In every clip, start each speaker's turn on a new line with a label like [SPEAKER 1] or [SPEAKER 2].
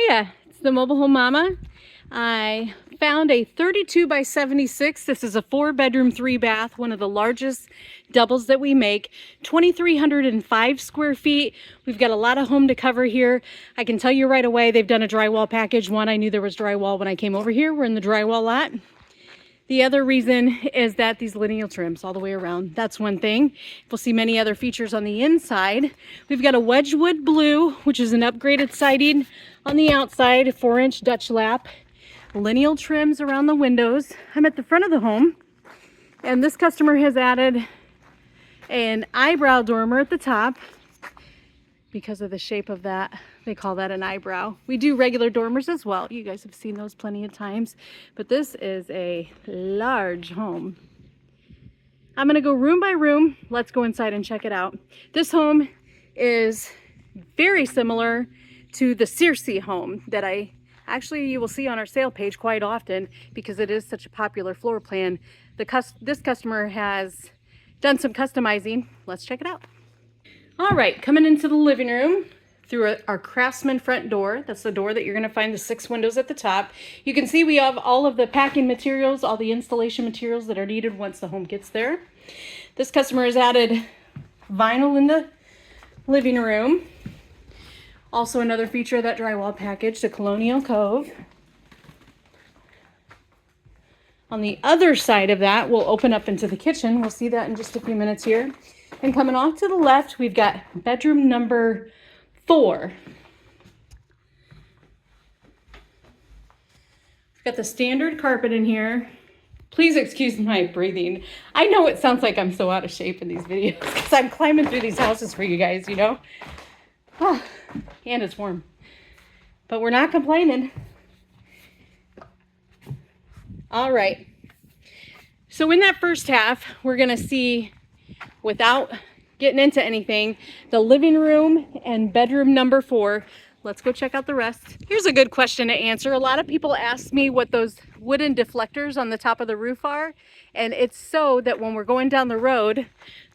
[SPEAKER 1] Hiya, it's the Mobile Home Mama. I found a 32 by 76. This is a 4-bedroom, 3-bath, one of the largest doubles that we make. 2,305 square feet. We've got a lot of home to cover here. I can tell you right away, they've done a drywall package. One, I knew there was drywall when I came over here. We're in the drywall lot. The other reason is that these lineal trims all the way around. That's one thing. We'll see many other features on the inside. We've got a Wedgwood blue, which is an upgraded siding on the outside, a 4-inch Dutch lap. Lineal trims around the windows. I'm at the front of the home, and this customer has added an eyebrow dormer at the top because of the shape of that. They call that an eyebrow. We do regular dormers as well. You guys have seen those plenty of times, but this is a large home. I'm gonna go room by room. Let's go inside and check it out. This home is very similar to the Searcy home that you will see on our sale page quite often because it is such a popular floor plan. This customer has done some customizing. Let's check it out. All right, coming into the living room through our Craftsman front door. That's the door that you're gonna find the 6 windows at the top. You can see we have all of the packing materials, all the installation materials that are needed once the home gets there. This customer has added vinyl in the living room. Also another feature of that drywall package, the Colonial Cove. On the other side of that, we'll open up into the kitchen. We'll see that in just a few minutes here. And coming off to the left, we've got bedroom number 4. We've got the standard carpet in here. Please excuse my breathing. I know it sounds like I'm so out of shape in these videos because I'm climbing through these houses for you guys, you know. Oh, and it's warm. But we're not complaining. All right. So in that first half, we're going to see, without getting into anything, the living room and bedroom number 4. Let's go check out the rest. Here's a good question to answer. A lot of people ask me what those wooden deflectors on the top of the roof are, and it's so that when we're going down the road,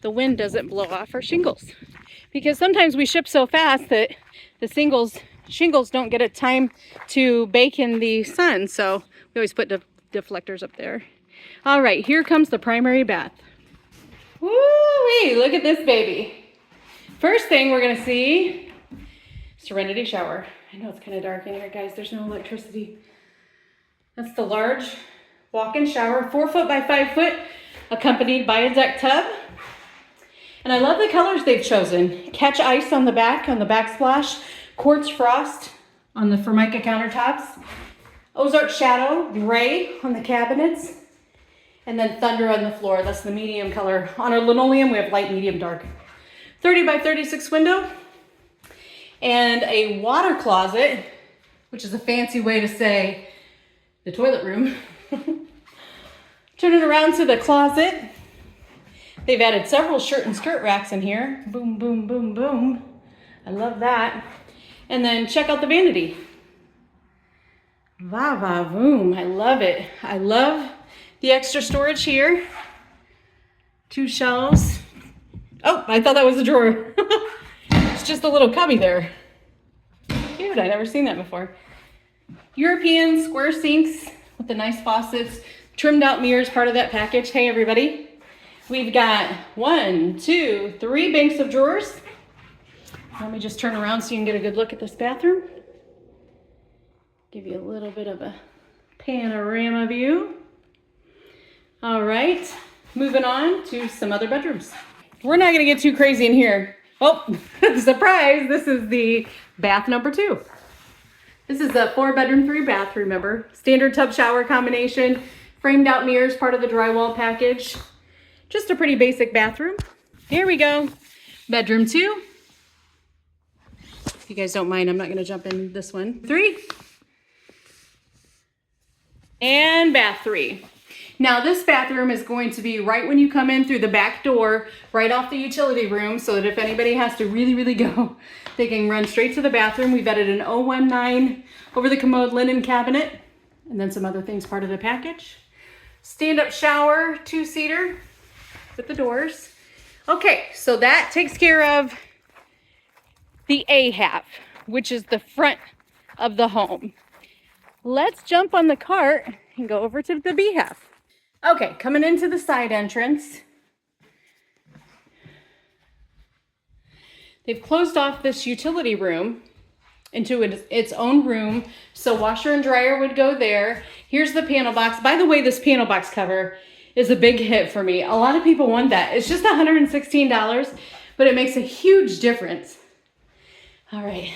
[SPEAKER 1] the wind doesn't blow off our shingles. Because sometimes we ship so fast that the shingles don't get a time to bake in the sun, so we always put deflectors up there. All right, here comes the primary bath. Woo-wee, look at this baby. First thing we're gonna see, Serenity Shower. I know it's kind of dark in here, guys. There's no electricity. That's the large walk-in shower, 4 foot by 5 foot, accompanied by a deck tub. And I love the colors they've chosen. Catch ice on the backsplash, quartz frost on the Formica countertops, Ozark shadow, gray on the cabinets, and then thunder on the floor. That's the medium color. On our linoleum, we have light, medium, dark. 30 by 36 window, and a water closet, which is a fancy way to say the toilet room. Turn it around to the closet. They've added several shirt and skirt racks in here. Boom, boom, boom, boom. I love that. And then check out the vanity. Va va voom. I love it. I love the extra storage here. 2 shelves. Oh, I thought that was a drawer. It's just a little cubby there. Cute, I've never seen that before. European square sinks with the nice faucets. Trimmed out mirrors, part of that package. Hey everybody. We've got 1, 2, 3 banks of drawers. Let me just turn around so you can get a good look at this bathroom. Give you a little bit of a panorama view. All right, moving on to some other bedrooms. We're not gonna get too crazy in here. Oh, surprise, this is the bath number 2. This is a 4-bedroom, 3-bath, remember. Standard tub shower combination, framed out mirrors, part of the drywall package. Just a pretty basic bathroom. Here we go, bedroom 2. If you guys don't mind, I'm not gonna jump in this one. 3. And bath 3. Now this bathroom is going to be right when you come in through the back door, right off the utility room, so that if anybody has to really go, they can run straight to the bathroom. We've added an 019 over the commode linen cabinet, and then some other things part of the package. Stand-up shower, 2-seater with the doors. Okay, so that takes care of the A half, which is the front of the home. Let's jump on the cart and go over to the beehive. Okay, coming into the side entrance. They've closed off this utility room into its own room, so washer and dryer would go there. Here's the panel box. By the way, this panel box cover is a big hit for me. A lot of people want that. It's just $116, but it makes a huge difference. All right.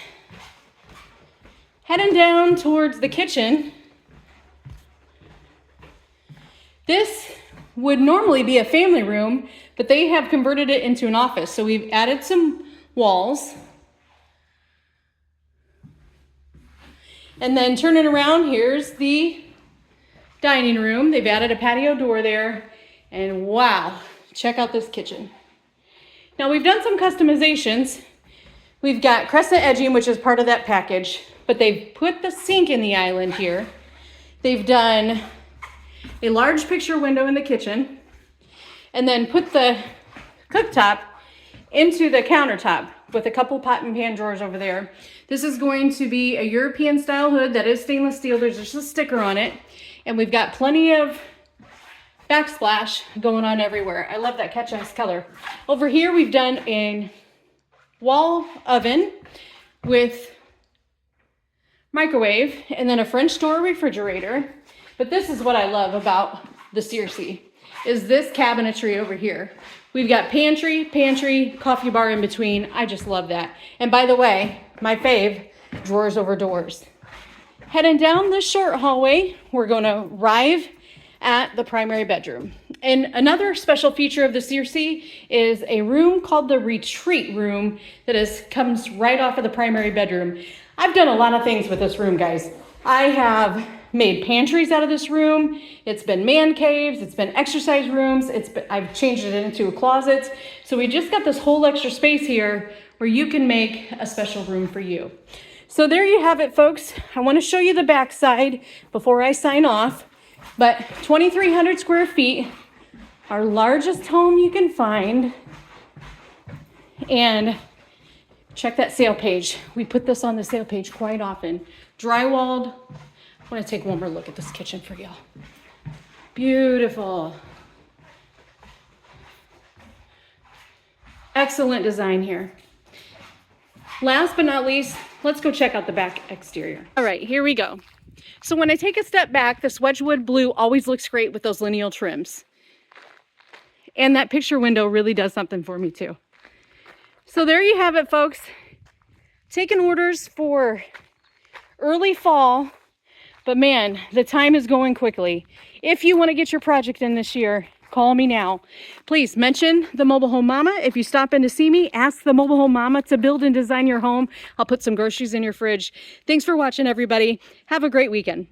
[SPEAKER 1] Heading down towards the kitchen. This would normally be a family room, but they have converted it into an office. So we've added some walls. And then turning around, here's the dining room. They've added a patio door there. And wow, check out this kitchen. Now we've done some customizations. We've got crescent edging, which is part of that package, but they've put the sink in the island here. They've done a large picture window in the kitchen and then put the cooktop into the countertop with a couple pot and pan drawers over there. This is going to be a European style hood that is stainless steel. There's just a sticker on it. And we've got plenty of backsplash going on everywhere. I love that catch ice color. Over here, we've done a wall oven with microwave and then a French door refrigerator. But this is what I love about the Searcy, is this cabinetry over here. We've got pantry, coffee bar in between. I just love that. And by the way, my fave, drawers over doors. Heading down this short hallway, we're going to arrive at the primary bedroom. And another special feature of the Searcy is a room called the retreat room that comes right off of the primary bedroom. I've done a lot of things with this room, guys. I have made pantries out of this room. It's been man caves. It's been exercise rooms. I've changed it into closets. So we just got this whole extra space here where you can make a special room for you. So there you have it, folks. I want to show you the back side before I sign off. But 2,300 square feet, our largest home you can find. And check that sale page. We put this on the sale page quite often. Drywalled. I want to take one more look at this kitchen for y'all. Beautiful. Excellent design here. Last but not least, let's go check out the back exterior. All right, here we go. So when I take a step back, this Wedgwood blue always looks great with those lineal trims. And that picture window really does something for me too. So there you have it, folks. Taking orders for early fall. But man, the time is going quickly. If you want to get your project in this year, call me now. Please mention the Mobile Home Mama. If you stop in to see me, ask the Mobile Home Mama to build and design your home. I'll put some groceries in your fridge. Thanks for watching, everybody. Have a great weekend.